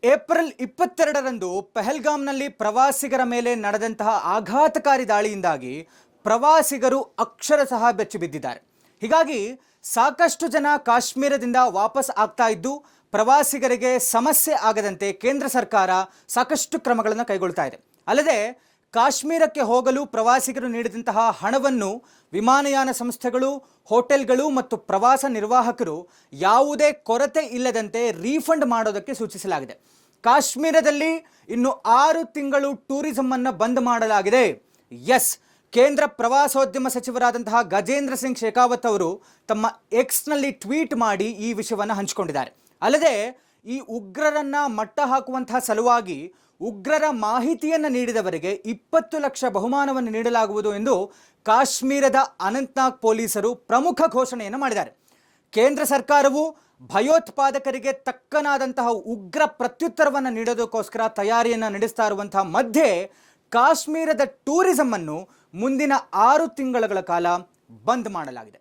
April 22ರಂದು ಪಹಲ್ಗಾಮ್ನಲ್ಲಿ ಪ್ರವಾಸಿಗರ ಮೇಲೆ ನಡೆದಂತಹ ಆಘಾತಕಾರಿ ದಾಳಿಯಿಂದಾಗಿ ಪ್ರವಾಸಿಗರು ಅಕ್ಷರಶಃ ಬೆಚ್ಚಿಬಿದ್ದಿದ್ದಾರೆ. ಹೀಗಾಗಿ ಸಾಕಷ್ಟು ಜನ ಕಾಶ್ಮೀರದಿಂದ ವಾಪಸ್ ಆಗ್ತಾ ಇದ್ದು ಪ್ರವಾಸಿಗರಿಗೆ ಸಮಸ್ಯೆ ಆಗದಂತೆ ಕೇಂದ್ರ ಸರ್ಕಾರ ಸಾಕಷ್ಟು ಕ್ರಮಗಳನ್ನು ಕೈಗೊಳ್ತಾ ಇದೆ. ಅಲ್ಲದೆ ಕಾಶ್ಮೀರಕ್ಕೆ ಹೋಗಲು ಪ್ರವಾಸಿಗರು ನೀಡಿದಂತಹ ಹಣವನ್ನು ವಿಮಾನಯಾನ ಸಂಸ್ಥೆಗಳು, ಹೋಟೆಲ್ಗಳು ಮತ್ತು ಪ್ರವಾಸ ನಿರ್ವಾಹಕರು ಯಾವುದೇ ಕೊರತೆ ಇಲ್ಲದಂತೆ ರೀಫಂಡ್ ಮಾಡೋದಕ್ಕೆ ಸೂಚಿಸಲಾಗಿದೆ. ಕಾಶ್ಮೀರದಲ್ಲಿ ಇನ್ನು 6 ತಿಂಗಳು ಟೂರಿಸಂ ಅನ್ನು ಬಂದ್ ಮಾಡಲಾಗಿದೆ. ಎಸ್, ಕೇಂದ್ರ ಪ್ರವಾಸೋದ್ಯಮ ಸಚಿವರಾದಂತಹ ಗಜೇಂದ್ರ ಸಿಂಗ್ ಶೇಖಾವತ್ ಅವರು ತಮ್ಮ ಎಕ್ಸ್ನಲ್ಲಿ ಟ್ವೀಟ್ ಮಾಡಿ ಈ ವಿಷಯವನ್ನು ಹಂಚಿಕೊಂಡಿದ್ದಾರೆ. ಅಲ್ಲದೆ ಈ ಉಗ್ರರನ್ನ ಮಟ್ಟ ಹಾಕುವಂತಹ ಸಲುವಾಗಿ ಉಗ್ರರ ಮಾಹಿತಿಯನ್ನು ನೀಡಿದವರಿಗೆ 20 ಲಕ್ಷ ಬಹುಮಾನವನ್ನು ನೀಡಲಾಗುವುದು ಎಂದು ಕಾಶ್ಮೀರದ ಅನಂತ್ನಾಗ್ ಪೊಲೀಸರು ಪ್ರಮುಖ ಘೋಷಣೆಯನ್ನು ಮಾಡಿದ್ದಾರೆ. ಕೇಂದ್ರ ಸರ್ಕಾರವು ಭಯೋತ್ಪಾದಕರಿಗೆ ತಕ್ಕನಾದಂತಹ ಉಗ್ರ ಪ್ರತ್ಯುತ್ತರವನ್ನು ನೀಡೋದಕ್ಕೋಸ್ಕರ ತಯಾರಿಯನ್ನು ನಡೆಸ್ತಾ ಇರುವಂತಹ ಮಧ್ಯೆ ಕಾಶ್ಮೀರದ ಟೂರಿಸಂ ಅನ್ನು ಮುಂದಿನ 6 ತಿಂಗಳ ಕಾಲ ಬಂದ್ ಮಾಡಲಾಗಿದೆ.